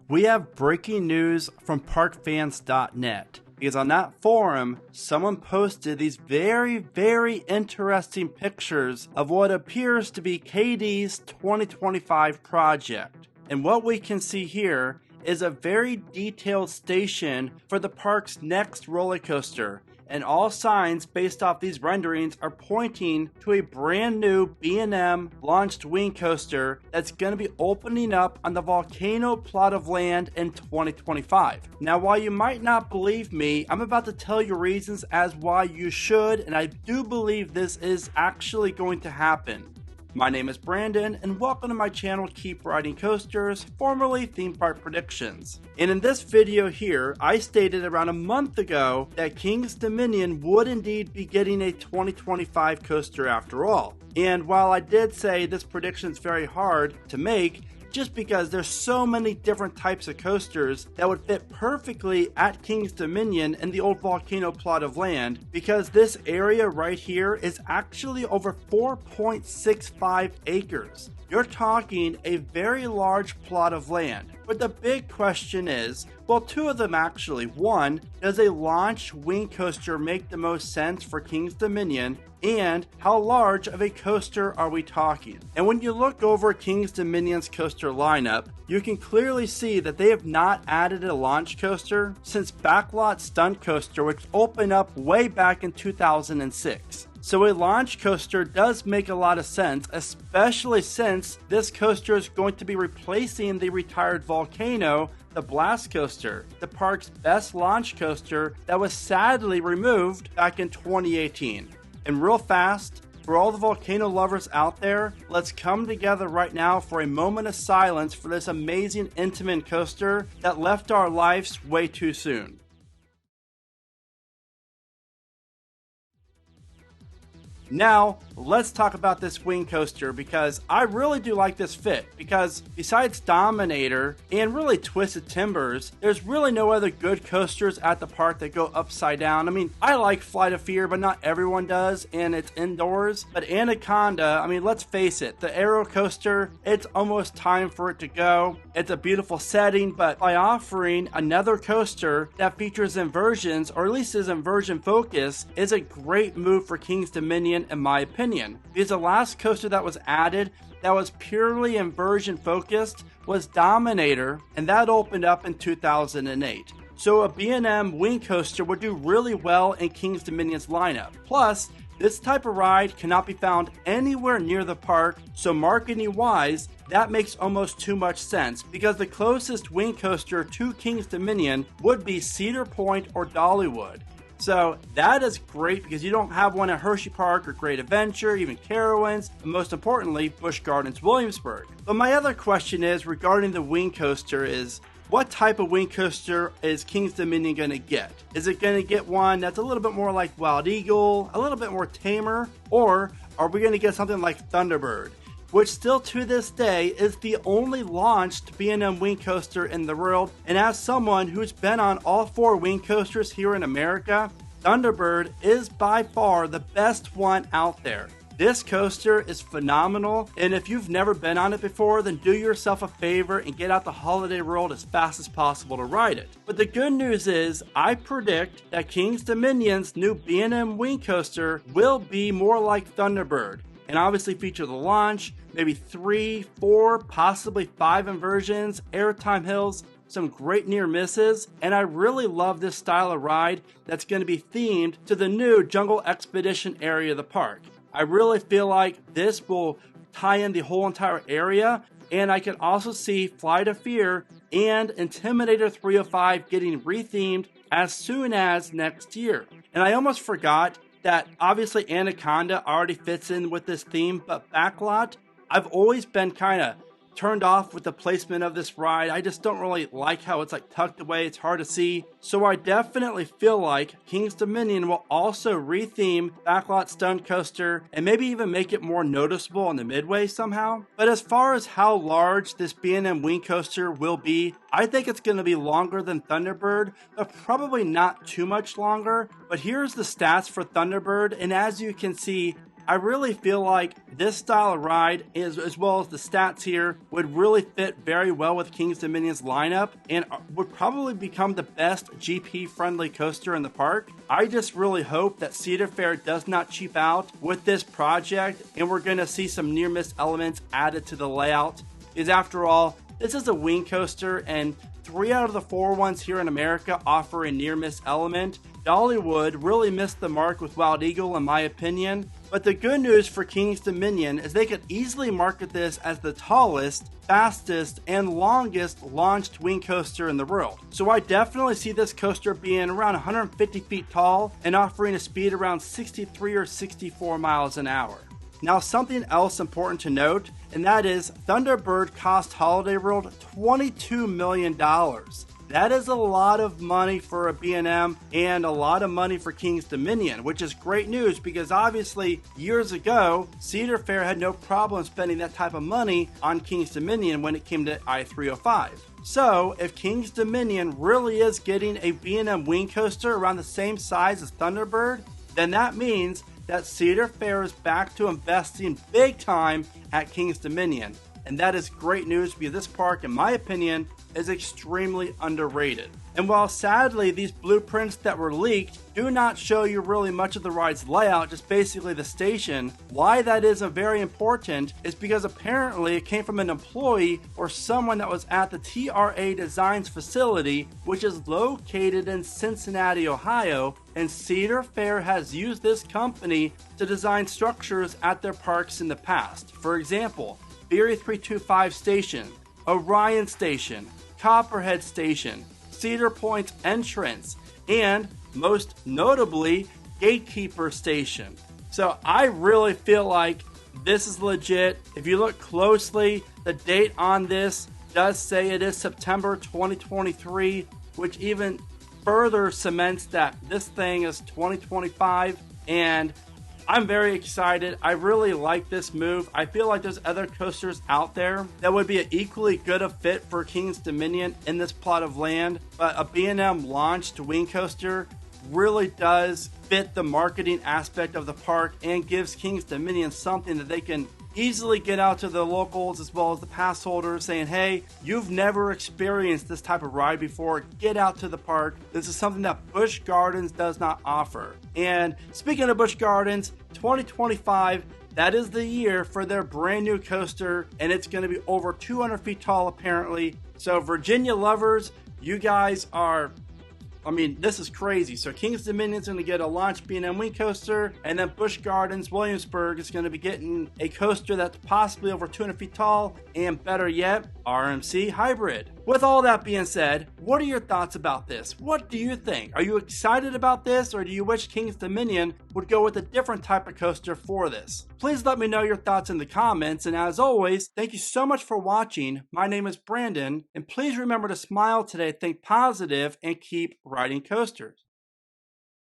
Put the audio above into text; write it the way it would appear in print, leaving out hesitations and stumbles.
we have breaking news from parkfans.net. Because on that forum, someone posted these very interesting pictures of what appears to be KD's 2025 project. And what we can see here is a very detailed station for the park's next roller coaster. And all signs based off these renderings are pointing to a brand new B&M launched wing coaster that's going to be opening up on the Volcano plot of land in 2025. Now, while you might not believe me, I'm about to tell you reasons as why you should, and I do believe this is actually going to happen. My name is Brandon, and welcome to my channel Keep Riding Coasters, formerly Theme Park Predictions. And in this video here, I stated around a month ago that King's Dominion would indeed be getting a 2025 coaster after all. And while I did say this prediction is very hard to make, just because there's so many different types of coasters that would fit perfectly at King's Dominion in the old volcano plot of land, because this area right here is actually over 4.65 acres. You're talking a very large plot of land. But the big question is, well, two of them actually. One, does a launched wing coaster make the most sense for King's Dominion? And how large of a coaster are we talking? And when you look over King's Dominion's coaster lineup, you can clearly see that they have not added a launch coaster since Backlot Stunt Coaster, which opened up way back in 2006. So a launch coaster does make a lot of sense, especially since this coaster is going to be replacing the retired VOLCANO The Blast Coaster, the park's best launch coaster that was sadly removed back in 2018. And real fast, for all the volcano lovers out there, let's come together right now for a moment of silence for this amazing Intamin coaster that left our lives way too soon. Now, let's talk about this wing coaster, because I really do like this fit, because besides Dominator and really Twisted Timbers, there's really no other good coasters at the park that go upside down. I mean, I like Flight of Fear, but not everyone does, and it's indoors. But Anaconda, I mean, let's face it, the Aero coaster, it's almost time for it to go. It's a beautiful setting, but by offering another coaster that features inversions, or at least is inversion focused, is a great move for King's Dominion, in my opinion. Because the last coaster that was added that was purely inversion focused was Dominator, and that opened up in 2008. So a B&M wing coaster would do really well in King's Dominion's lineup. Plus, this type of ride cannot be found anywhere near the park, so marketing wise, that makes almost too much sense, because the closest wing coaster to King's Dominion would be Cedar Point or Dollywood. So that is great, because you don't have one at Hershey Park or Great Adventure, even Carowinds, and most importantly, Busch Gardens Williamsburg. But my other question is regarding the wing coaster is, what type of wing coaster is King's Dominion going to get? Is it going to get one that's a little bit more like Wild Eagle, a little bit more tamer, or are we going to get something like Thunderbird, which still to this day is the only launched B&M wing coaster in the world? And as someone who's been on all four wing coasters here in America, Thunderbird is by far the best one out there. This coaster is phenomenal, and if you've never been on it before, then do yourself a favor and get out the Holiday World as fast as possible to ride it. But the good news is, I predict that King's Dominion's new B&M wing coaster will be more like Thunderbird, and obviously feature the launch, maybe 3, 4, possibly 5 inversions, airtime hills, some great near misses, and I really love this style of ride that's going to be themed to the new Jungle Expedition area of the park. I really feel like this will tie in the whole entire area, and I can also see Flight of Fear and Intimidator 305 getting rethemed as soon as next year. And I almost forgot that obviously Anaconda already fits in with this theme, but Backlot, I've always been kind of turned off with the placement of this ride. I just don't really like how it's like tucked away. It's hard to see. So I definitely feel like King's Dominion will also retheme Backlot Stunt Coaster and maybe even make it more noticeable on the midway somehow. But as far as how large this B&M wing coaster will be, I think it's going to be longer than Thunderbird, but probably not too much longer. But here's the stats for Thunderbird, and as you can see, I really feel like this style of ride, as well as the stats here, would really fit very well with King's Dominion's lineup and would probably become the best GP friendly coaster in the park. I just really hope that Cedar Fair does not cheap out with this project and we're going to see some near miss elements added to the layout. Because after all, this is a wing coaster and 3 out of the 4 ones here in America offer a near miss element. Dollywood really missed the mark with Wild Eagle in my opinion, but the good news for King's Dominion is they could easily market this as the tallest, fastest, and longest launched wing coaster in the world. So I definitely see this coaster being around 150 feet tall and offering a speed around 63 or 64 miles an hour. Now something else important to note, and that is Thunderbird cost Holiday World $22 million. That is a lot of money for a B&M and a lot of money for King's Dominion, which is great news because obviously years ago, Cedar Fair had no problem spending that type of money on King's Dominion when it came to I-305. So if King's Dominion really is getting a B&M wing coaster around the same size as Thunderbird, then that means that Cedar Fair is back to investing big time at King's Dominion. And that is great news because this park, in my opinion, is extremely underrated. And while sadly these blueprints that were leaked do not show you really much of the ride's layout, just basically the station, why that isn't very important is because apparently it came from an employee or someone that was at the TRA Designs facility, which is located in Cincinnati, Ohio, and Cedar Fair has used this company to design structures at their parks in the past. For example, Beery 325 Station, Orion Station, Copperhead Station, Cedar Point Entrance, and most notably, Gatekeeper Station. So I really feel like this is legit. If you look closely, the date on this does say it is September 2023, which even further cements that this thing is 2025, and I'm very excited. I really like this move. I feel like there's other coasters out there that would be an equally good a fit for King's Dominion in this plot of land, but a B&M launched wing coaster really does fit the marketing aspect of the park and gives King's Dominion something that they can easily get out to the locals as well as the pass holders saying, hey, you've never experienced this type of ride before, get out to the park. This is something that Busch Gardens does not offer. And speaking of Busch Gardens, 2025, that is the year for their brand new coaster, and it's going to be over 200 feet tall apparently. So Virginia lovers, you guys are, this is crazy. So King's Dominion is going to get a launch B&M wing coaster, and then Busch Gardens Williamsburg is going to be getting a coaster that's possibly over 200 feet tall, and better yet, RMC hybrid. With all that being said, what are your thoughts about this? What do you think? Are you excited about this, or do you wish King's Dominion would go with a different type of coaster for this? Please let me know your thoughts in the comments, and as always, thank you so much for watching. My name is Brandon, and please remember to smile today, think positive, and keep riding coasters.